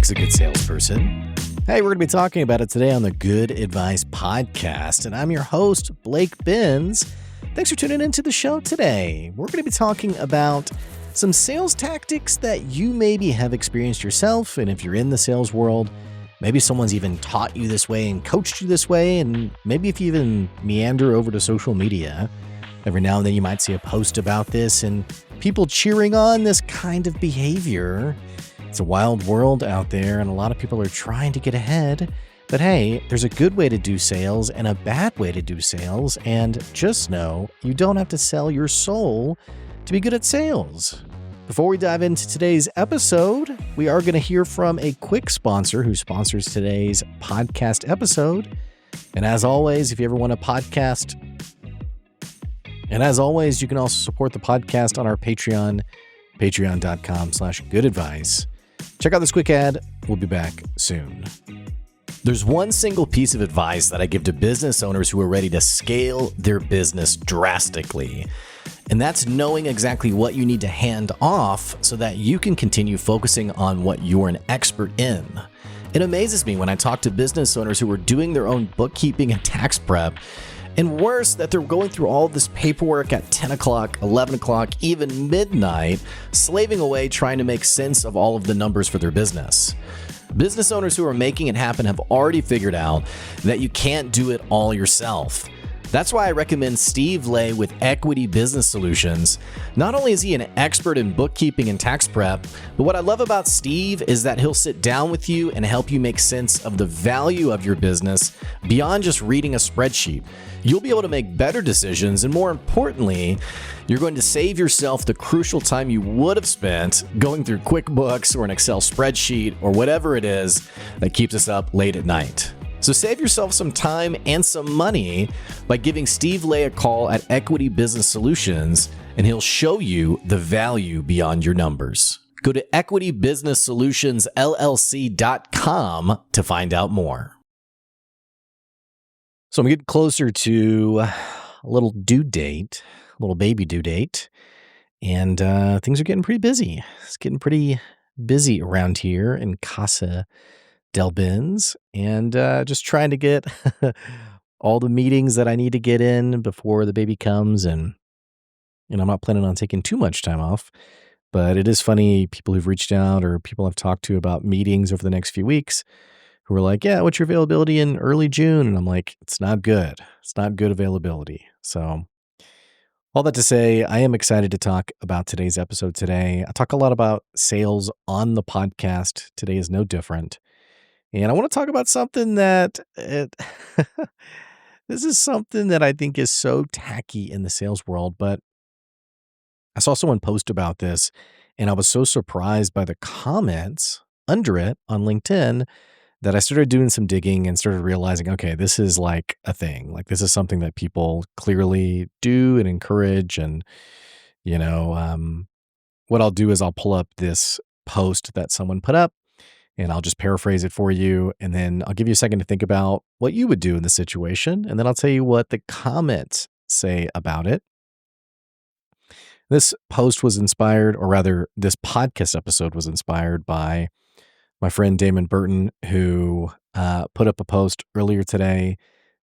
makes a good salesperson? Hey, we're going to be talking about it today on the Good Advice Podcast, and I'm your host, Blake Benz. Thanks for tuning into the show today. We're going to be talking about some sales tactics that you maybe have experienced yourself, and if you're in the sales world, maybe someone's even taught you this way and coached you this way, and maybe if you even meander over to social media, every now and then you might see a post about this and people cheering on this kind of behavior. It's a wild world out there, and a lot of people are trying to get ahead. But hey, there's a good way to do sales and a bad way to do sales, and just know you don't have to sell your soul to be good at sales. Before we dive into today's episode, we are going to hear from a quick sponsor who sponsors today's podcast episode. And as always, if you ever want a podcast, and as always, you can also support the podcast on our Patreon, patreon.com/goodadvice. Check out this quick ad. We'll be back soon. There's one single piece of advice that I give to business owners who are ready to scale their business drastically. And that's knowing exactly what you need to hand off so that you can continue focusing on what you're an expert in. It amazes me when I talk to business owners who are doing their own bookkeeping and tax prep, and worse, that they're going through all of this paperwork at 10 o'clock, 11 o'clock, even midnight, slaving away trying to make sense of all of the numbers for their business. Business owners who are making it happen have already figured out that you can't do it all yourself. That's why I recommend Steve Lay with Equity Business Solutions. Not only is he an expert in bookkeeping and tax prep, but what I love about Steve is that he'll sit down with you and help you make sense of the value of your business beyond just reading a spreadsheet. You'll be able to make better decisions, and more importantly, you're going to save yourself the crucial time you would have spent going through QuickBooks or an Excel spreadsheet or whatever it is that keeps us up late at night. So save yourself some time and some money by giving Steve Lay a call at Equity Business Solutions, and he'll show you the value beyond your numbers. Go to equitybusinesssolutionsllc.com to find out more. So I'm getting closer to a little due date, a little baby due date, and things are getting pretty busy. It's getting pretty busy around here in Casa Del Benz, and just trying to get all the meetings that I need to get in before the baby comes, and I'm not planning on taking too much time off, but it is funny, people who've reached out or people I've talked to about meetings over the next few weeks who are like, yeah, what's your availability in early June? And I'm like, it's not good. It's not good availability. So all that to say, I am excited to talk about today's episode today. I talk a lot about sales on the podcast. Today is no different. And I want to talk about something that this is something that I think is so tacky in the sales world, but I saw someone post about this and I was so surprised by the comments under it on LinkedIn that I started doing some digging and started realizing, okay, this is like a thing. Like this is something that people clearly do and encourage. And, what I'll do is I'll pull up this post that someone put up, and I'll just paraphrase it for you, and then I'll give you a second to think about what you would do in the situation, and then I'll tell you what the comments say about it. This post was inspired, or rather, this podcast episode was inspired by my friend Damon Burton, who put up a post earlier today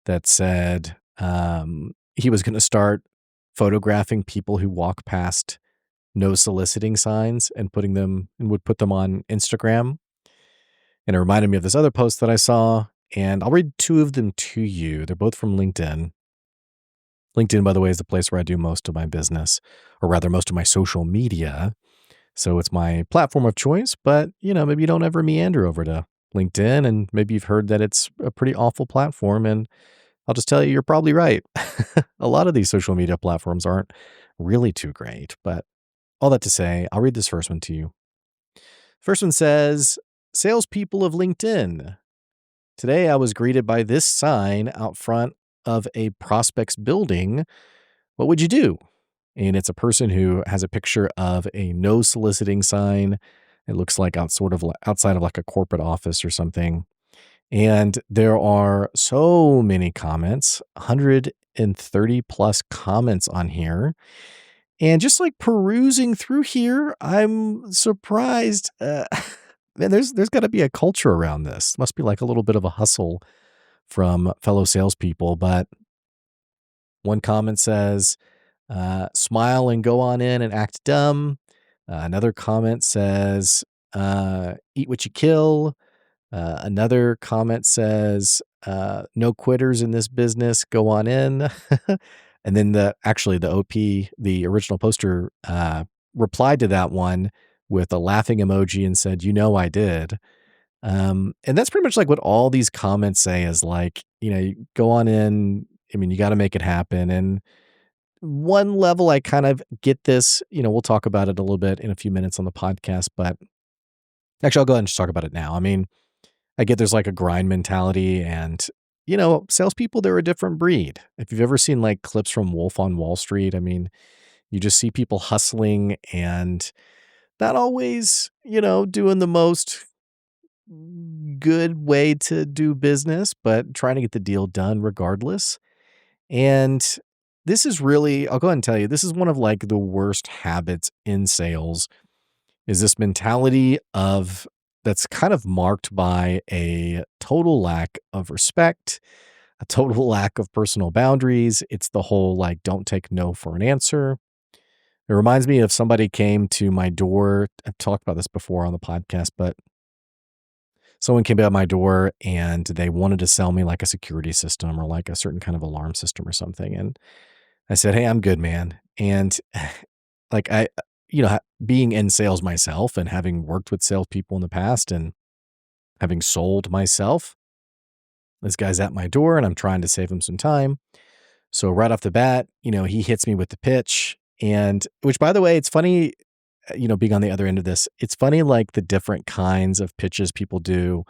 that said he was going to start photographing people who walk past no soliciting signs and would put them on Instagram. And it reminded me of this other post that I saw, and I'll read two of them to you. They're both from LinkedIn. LinkedIn, by the way, is the place where I do most of my business, or rather most of my social media. So it's my platform of choice, but maybe you don't ever meander over to LinkedIn, and maybe you've heard that it's a pretty awful platform, and I'll just tell you, you're probably right. A lot of these social media platforms aren't really too great, but all that to say, I'll read this first one to you. First one says, salespeople of LinkedIn. Today I was greeted by this sign out front of a prospect's building. What would you do? And it's a person who has a picture of a no soliciting sign. It looks like outside of like a corporate office or something. And there are so many comments, 130 plus comments on here. And just like perusing through here, I'm surprised man, there's got to be a culture around this. Must be like a little bit of a hustle from fellow salespeople. But one comment says, smile and go on in and act dumb. Another comment says, eat what you kill. Another comment says, no quitters in this business, go on in. And then the OP, the original poster, replied to that one with a laughing emoji and said, I did. And that's pretty much like what all these comments say is like, you go on in. I mean, you got to make it happen. And one level, I kind of get this. We'll talk about it a little bit in a few minutes on the podcast, but actually, I'll go ahead and just talk about it now. I mean, I get there's like a grind mentality, and salespeople, they're a different breed. If you've ever seen like clips from Wolf on Wall Street, I mean, you just see people hustling and not always, doing the most good way to do business, but trying to get the deal done regardless. And this is really, I'll go ahead and tell you, this is one of like the worst habits in sales is this mentality of that's kind of marked by a total lack of respect, a total lack of personal boundaries. It's the whole like, don't take no for an answer. It reminds me of somebody came to my door. I've talked about this before on the podcast, but someone came to my door and they wanted to sell me like a security system or like a certain kind of alarm system or something. And I said, "Hey, I'm good, man." And like being in sales myself and having worked with salespeople in the past and having sold myself, this guy's at my door and I'm trying to save him some time. So right off the bat, he hits me with the pitch. And which, by the way, it's funny, being on the other end of this, it's funny, like the different kinds of pitches people do.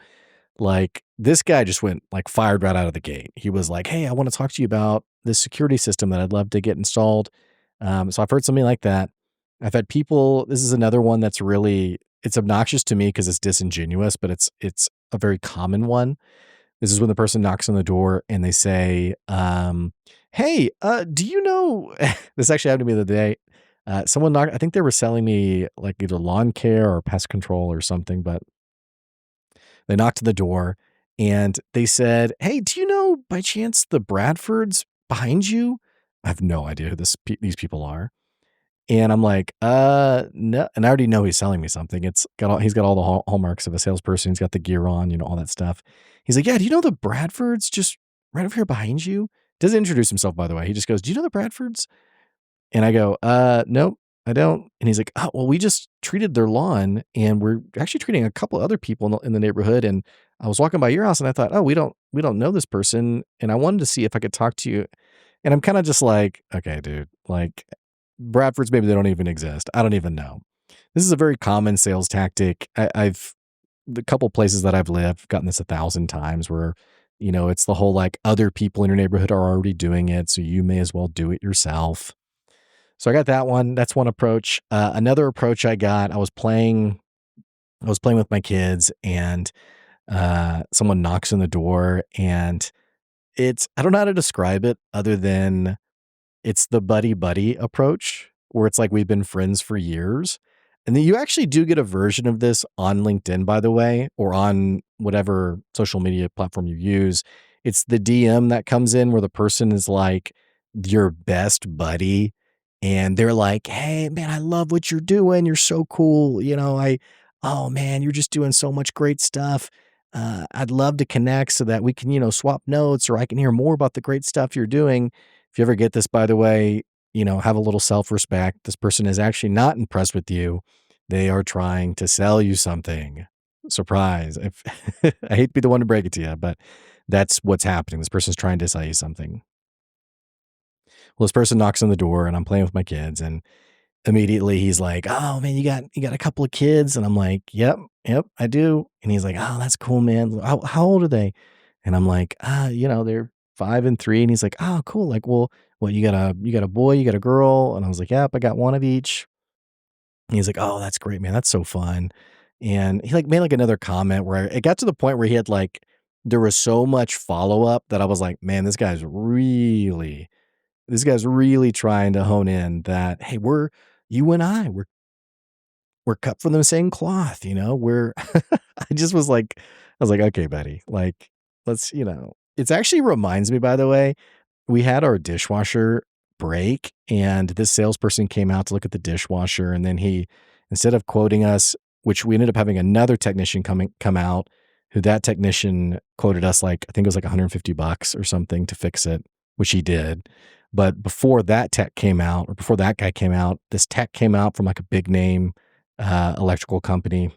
Like this guy just went like fired right out of the gate. He was like, "Hey, I want to talk to you about this security system that I'd love to get installed." So I've heard something like that. I've had people, this is another one that's really, it's obnoxious to me because it's disingenuous, but it's a very common one. This is when the person knocks on the door and they say, "Hey, do you know," this actually happened to me the other day. Someone knocked, I think they were selling me like either lawn care or pest control or something, but they knocked on the door and they said, "Hey, do you know by chance the Bradfords behind you?" I have no idea who these people are. And I'm like, no. And I already know he's selling me something. He's got all the hallmarks of a salesperson. He's got the gear on, all that stuff. He's like, "Yeah, do you know the Bradfords just right over here behind you?" Doesn't introduce himself, by the way. He just goes, "Do you know the Bradfords?" And I go, nope, I don't. And he's like, "Oh, well, we just treated their lawn and we're actually treating a couple other people in the neighborhood. And I was walking by your house and I thought, oh, we don't know this person. And I wanted to see if I could talk to you." And I'm kind of just like, okay, dude, like Bradfords, maybe they don't even exist. I don't even know. This is a very common sales tactic. I've the couple places that I've lived, I've gotten this 1,000 times where, it's the whole like other people in your neighborhood are already doing it. So you may as well do it yourself. So I got that one. That's one approach. Another approach I got, I was playing with my kids and someone knocks on the door and I don't know how to describe it other than it's the buddy buddy approach where it's like we've been friends for years. And then you actually do get a version of this on LinkedIn, by the way, or on whatever social media platform you use. It's the DM that comes in where the person is like your best buddy. And they're like, "Hey, man, I love what you're doing. You're so cool. Oh man, you're just doing so much great stuff. I'd love to connect so that we can, swap notes or I can hear more about the great stuff you're doing." If you ever get this, by the way, have a little self-respect. This person is actually not impressed with you. They are trying to sell you something. Surprise. I hate to be the one to break it to you, but that's what's happening. This person's trying to sell you something. Well, this person knocks on the door and I'm playing with my kids and immediately he's like, "Oh man, you got a couple of kids?" And I'm like, "Yep, yep, I do." And he's like, "Oh, that's cool, man. How old are they?" And I'm like, they're 5 and 3." And he's like, "Oh, cool. Like, well, what, you got a boy, you got a girl?" And I was like, "Yep, I got one of each." And he's like, "Oh, that's great, man. That's so fun." And he like made like another comment where it got to the point where he had like there was so much follow-up that I was like, "Man, this guy's really trying to hone in that, hey, you and I, we're cut from the same cloth, we're I just was like, I was like, okay, buddy, like, let's, it's actually reminds me, by the way, we had our dishwasher break and this salesperson came out to look at the dishwasher. And then instead of quoting us, which we ended up having another technician come out, who that technician quoted us like, I think it was like $150 or something to fix it, which he did. But before that tech came out, or before that guy came out, this tech came out from like a big name electrical company.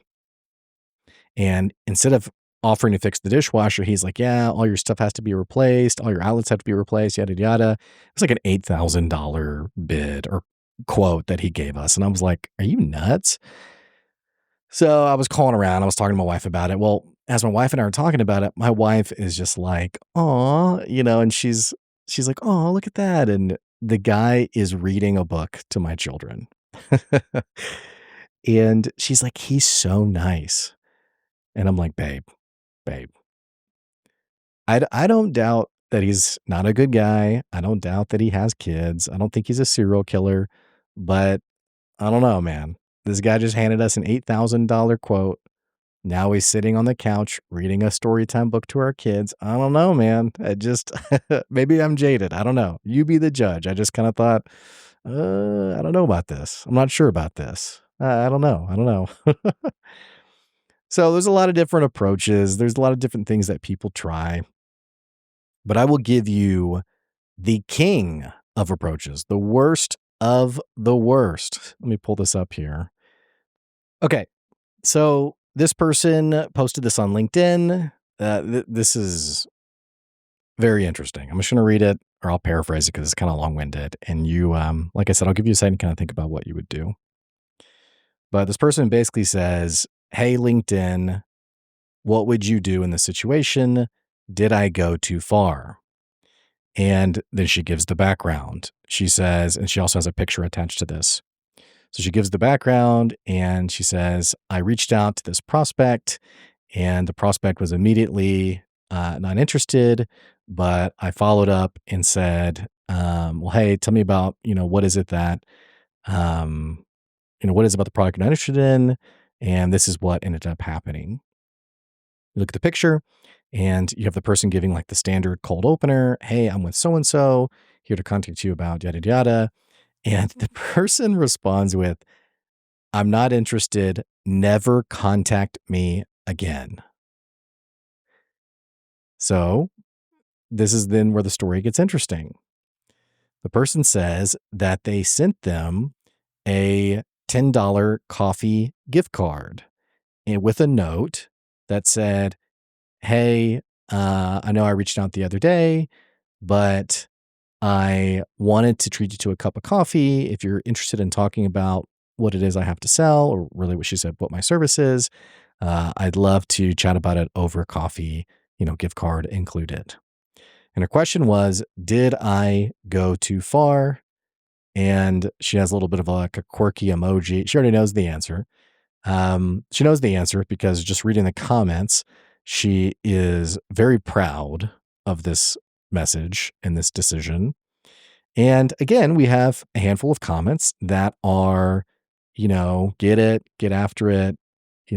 And instead of offering to fix the dishwasher, he's like, yeah, all your stuff has to be replaced. All your outlets have to be replaced, yada, yada. It was like an $8,000 bid or quote that he gave us. And I was like, are you nuts? So I was calling around. I was talking to my wife about it. Well, as my wife and I are talking about it, my wife is just like, "Aw," and she's like, "Oh, look at that." And the guy is reading a book to my children. And she's like, "He's so nice." And I'm like, babe, I don't doubt that he's not a good guy. I don't doubt that he has kids. I don't think he's a serial killer, but I don't know, man. This guy just handed us an $8,000 quote. Now he's sitting on the couch reading a story time book to our kids. I don't know, man. I just, maybe I'm jaded. I don't know. You be the judge. I just kind of thought, I don't know about this. I'm not sure about this. I don't know. I don't know. So there's a lot of different approaches. There's a lot of different things that people try. But I will give you the king of approaches, the worst of the worst. Let me pull this up here. Okay. So this person posted this on LinkedIn. This is very interesting. I'm just going to read it, or I'll paraphrase it because it's kind of long-winded. And you, like I said, I'll give you a second to kind of think about what you would do. But this person basically says, hey, LinkedIn, what would you do in this situation? Did I go too far? And then she gives the background. She says, and she also has a picture attached to this. So she gives the background and she says, I reached out to this prospect and the prospect was immediately not interested, but I followed up and said, well, hey, tell me about, what is it that, what is it about the product you're not interested in? And this is what ended up happening. You look at the picture and you have the person giving like the standard cold opener. Hey, I'm with so-and-so here to contact you about yada, yada. And the person responds with, I'm not interested. Never contact me again. So this is then where the story gets interesting. The person says that they sent them a $10 coffee gift card and with a note that said, hey, I know I reached out the other day, but I wanted to treat you to a cup of coffee. If you're interested in talking about what it is I have to sell, or really what she said, what my service is, I'd love to chat about it over coffee, gift card included. And her question was, did I go too far? And she has a little bit of like a quirky emoji. She already knows the answer. She knows the answer because just reading the comments, she is very proud of this message and this decision. And again, we have a handful of comments that are, get it, get after it,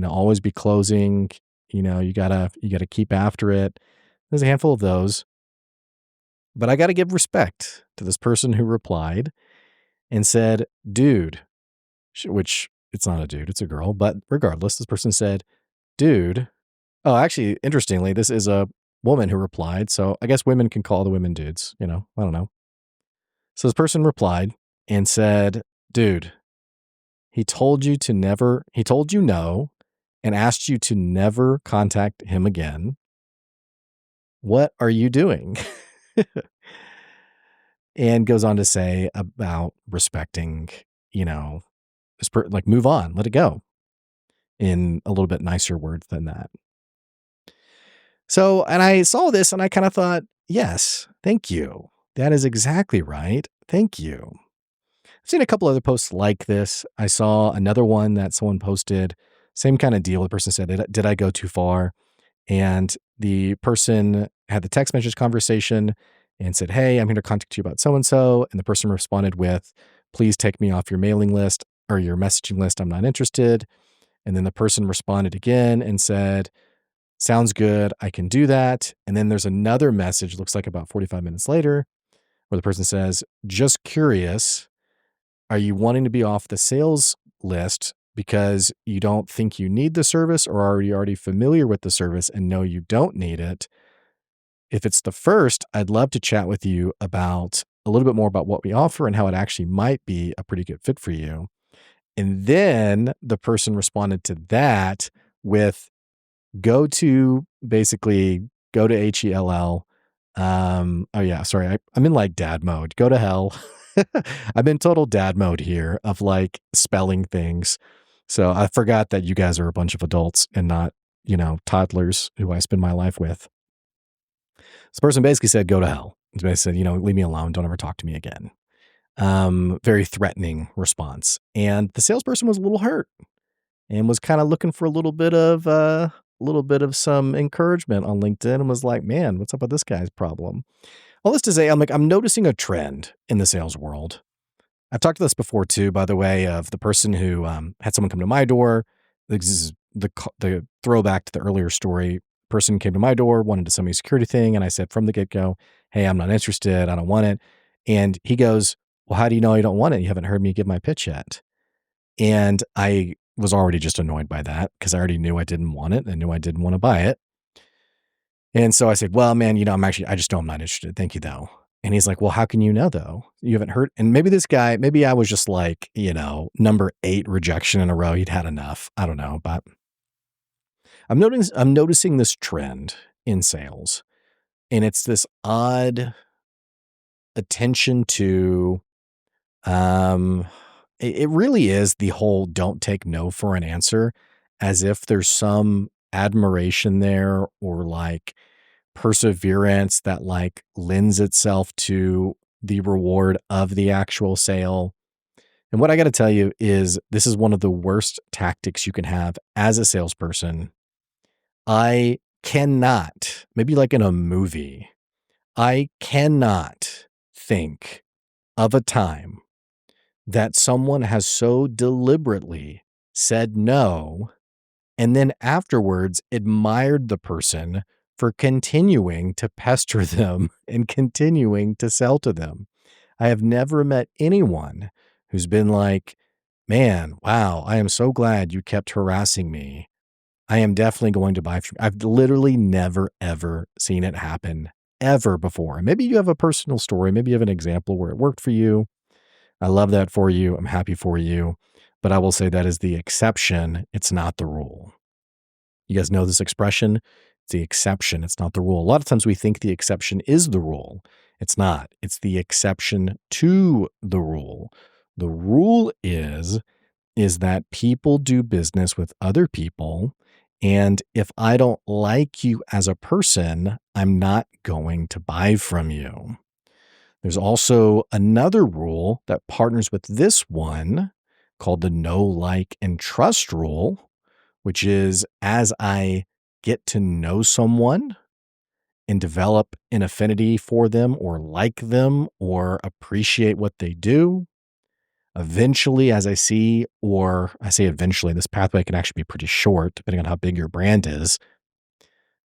always be closing, you gotta keep after it. There's a handful of those, but I got to give respect to this person who replied and said, dude, which it's not a dude, it's a girl, but regardless, this person said, dude. Oh, actually, interestingly, this is a woman who replied. So I guess women can call the women dudes, I don't know. So this person replied and said, dude, he told you no and asked you to never contact him again. What are you doing? And goes on to say about respecting, like move on, let it go in a little bit nicer words than that. So, and I saw this and I kind of thought, yes, thank you. That is exactly right. Thank you. I've seen a couple other posts like this. I saw another one that someone posted, same kind of deal. The person said, did I go too far? And the person had the text message conversation and said, hey, I'm here to contact you about so-and-so. And the person responded with, please take me off your mailing list. or your messaging list. I'm not interested. And then the person responded again and said, sounds good. I can do that. And then there's another message, looks like about 45 minutes later, where the person says, just curious, are you wanting to be off the sales list because you don't think you need the service, or are you already familiar with the service and know you don't need it? If it's the first, I'd love to chat with you about a little bit more about what we offer and how it actually might be a pretty good fit for you. And then the person responded to that with basically go to HELL. Oh yeah, sorry. I'm in like dad mode. Go to hell. I'm in total dad mode here of like spelling things. So I forgot that you guys are a bunch of adults and not, toddlers who I spend my life with. This person basically said, go to hell. He basically said, leave me alone. Don't ever talk to me again. Very threatening response. And the salesperson was a little hurt and was kind of looking for a little bit of some encouragement on LinkedIn and was like, man, what's up with this guy's problem? All this to say, I'm noticing a trend in the sales world. I've talked to this before too, by the way, of the person who had someone come to my door. This is the throwback to the earlier story. Person came to my door, wanted to sell me a security thing. And I said from the get-go, hey, I'm not interested. I don't want it. And he goes, well, how do you know you don't want it? You haven't heard me give my pitch yet. And I was already just annoyed by that because I already knew I didn't want it. I knew I didn't want to buy it. And so I said, well, man, I just know I'm not interested. Thank you though. And he's like, well, how can you know though? You haven't heard. And maybe I was just like, number 8 rejection in a row. He'd had enough. I don't know, but I'm noticing this trend in sales, and it's this odd attention to, it really is the whole don't take no for an answer, as if there's some admiration there or like perseverance that like lends itself to the reward of the actual sale. And what I got to tell you is this is one of the worst tactics you can have as a salesperson. I cannot, maybe like in a movie, I cannot think of a time that someone has so deliberately said no and then afterwards admired the person for continuing to pester them and continuing to sell to them. I have never met anyone who's been like, man, wow, I am so glad you kept harassing me. I am definitely going to buy from you. I've literally never, ever seen it happen ever before. And maybe you have a personal story. Maybe you have an example where it worked for you. I love that for you. I'm happy for you. But I will say that is the exception. It's not the rule. You guys know this expression? It's the exception. It's not the rule. A lot of times we think the exception is the rule. It's not. It's the exception to the rule. The rule is that people do business with other people. And if I don't like you as a person, I'm not going to buy from you. There's also another rule that partners with this one called the know, like, and trust rule, which is as I get to know someone and develop an affinity for them or like them or appreciate what they do, eventually, as I say eventually, this pathway can actually be pretty short depending on how big your brand is.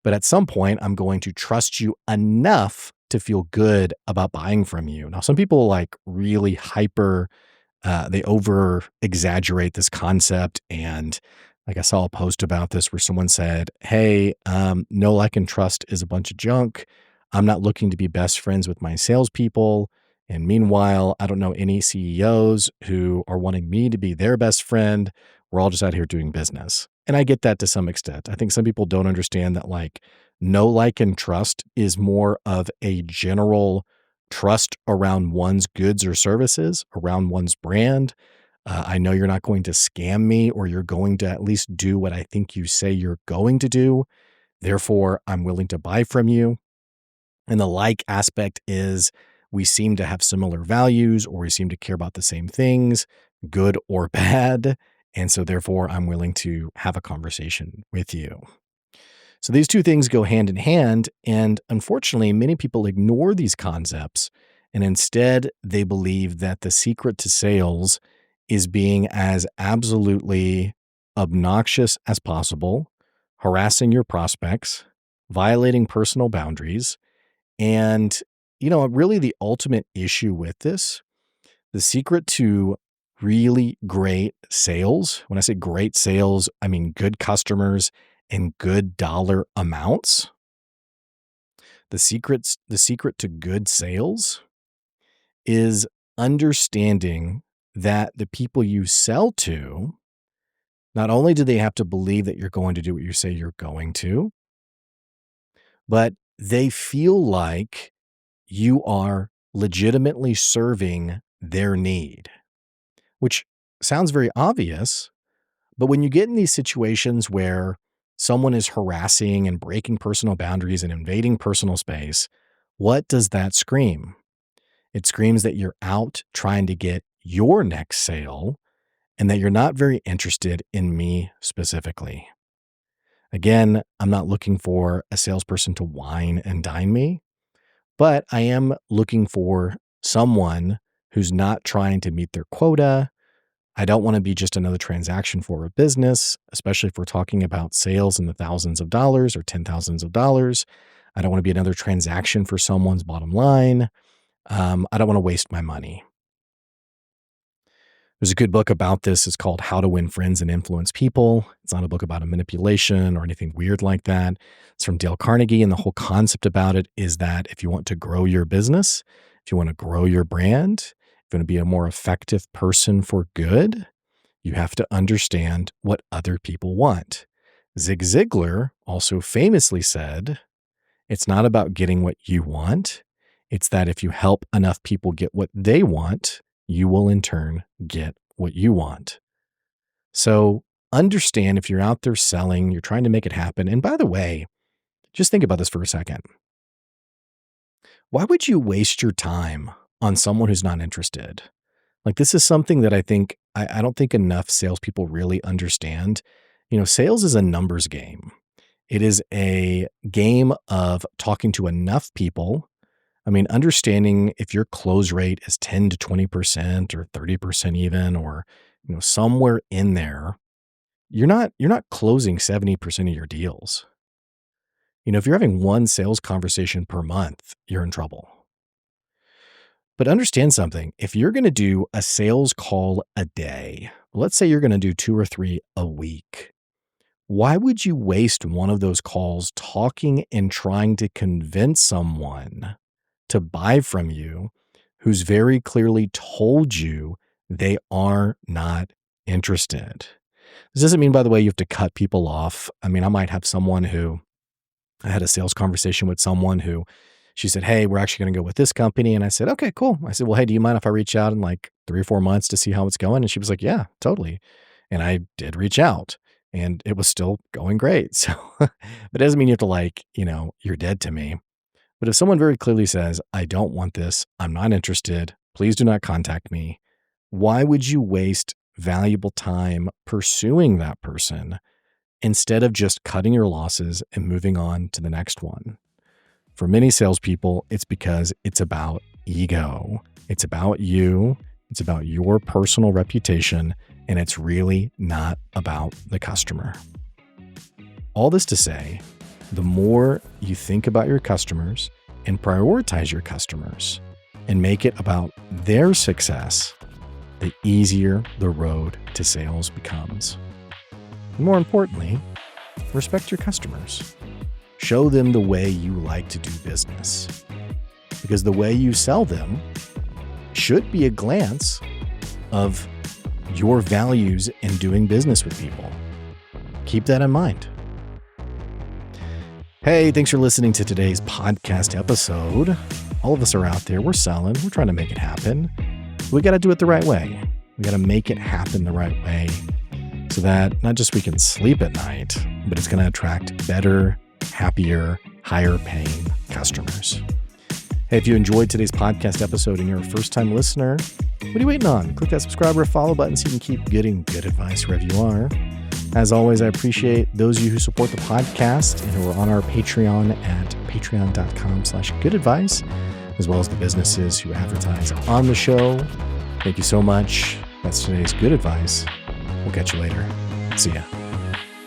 But at some point, I'm going to trust you enough to feel good about buying from you. Now, some people like really they over exaggerate this concept. And like I saw a post about this where someone said, hey, know, like, and trust is a bunch of junk. I'm not looking to be best friends with my salespeople. And meanwhile, I don't know any CEOs who are wanting me to be their best friend. We're all just out here doing business. And I get that to some extent. I think some people don't understand that like know, like, and trust is more of a general trust around one's goods or services, around one's brand. I know you're not going to scam me, or you're going to at least do what I think you say you're going to do. Therefore, I'm willing to buy from you. And the like aspect is we seem to have similar values, or we seem to care about the same things, good or bad. And so therefore, I'm willing to have a conversation with you. So these two things go hand in hand. And unfortunately, many people ignore these concepts. And instead, they believe that the secret to sales is being as absolutely obnoxious as possible, harassing your prospects, violating personal boundaries. And, really the ultimate issue with this, the secret to really great sales, when I say great sales, I mean good customers and good dollar amounts. The secret to good sales is understanding that the people you sell to, not only do they have to believe that you're going to do what you say you're going to, but they feel like you are legitimately serving their need, which sounds very obvious. But when you get in these situations where someone is harassing and breaking personal boundaries and invading personal space, what does that scream? It screams that you're out trying to get your next sale and that you're not very interested in me specifically. Again, I'm not looking for a salesperson to wine and dine me, but I am looking for someone who's not trying to meet their quota. I don't want to be just another transaction for a business, especially if we're talking about sales in the thousands of dollars or $10,000s. I don't want to be another transaction for someone's bottom line. I don't want to waste my money. There's a good book about this. It's called How to Win Friends and Influence People. It's not a book about a manipulation or anything weird like that. It's from Dale Carnegie. And the whole concept about it is that if you want to grow your business, if you want to grow your brand, if you want to be a more effective person for good, you have to understand what other people want. Zig Ziglar also famously said, it's not about getting what you want. It's that if you help enough people get what they want, you will in turn get what you want. So understand if you're out there selling, you're trying to make it happen. And by the way, just think about this for a second. Why would you waste your time on someone who's not interested? Like, this is something that I don't think enough salespeople really understand. Sales is a numbers game. It is a game of talking to enough people. Understanding if your close rate is 10 to 20% or 30% even, or, somewhere in there, you're not closing 70% of your deals. If you're having one sales conversation per month, you're in trouble. But understand something. If you're going to do a sales call a day, let's say you're going to do 2 or 3 a week, why would you waste one of those calls talking and trying to convince someone to buy from you who's very clearly told you they are not interested? This doesn't mean, by the way, you have to cut people off. I might have I had a sales conversation with someone who she said, hey, we're actually going to go with this company. And I said, okay, cool. I said, well, hey, do you mind if I reach out in like 3 or 4 months to see how it's going? And she was like, yeah, totally. And I did reach out and it was still going great. So, but it doesn't mean you have to you're dead to me. But if someone very clearly says, I don't want this, I'm not interested, please do not contact me, why would you waste valuable time pursuing that person instead of just cutting your losses and moving on to the next one? For many salespeople, it's because it's about ego. It's about you. It's about your personal reputation, and it's really not about the customer. All this to say, the more you think about your customers and prioritize your customers and make it about their success, the easier the road to sales becomes. And more importantly, respect your customers. Show them the way you like to do business, because the way you sell them should be a glance of your values in doing business with people. Keep that in mind. Hey, thanks for listening to today's podcast episode. All of us are out there. We're selling. We're trying to make it happen. We got to do it the right way. We got to make it happen the right way so that not just we can sleep at night, but it's going to attract better, happier, higher paying customers. Hey, if you enjoyed today's podcast episode and you're a first-time listener, what are you waiting on? Click that subscribe or follow button so you can keep getting good advice wherever you are. As always, I appreciate those of you who support the podcast and who are on our Patreon at patreon.com/goodadvice, as well as the businesses who advertise on the show. Thank you so much. That's today's good advice. We'll catch you later. See ya.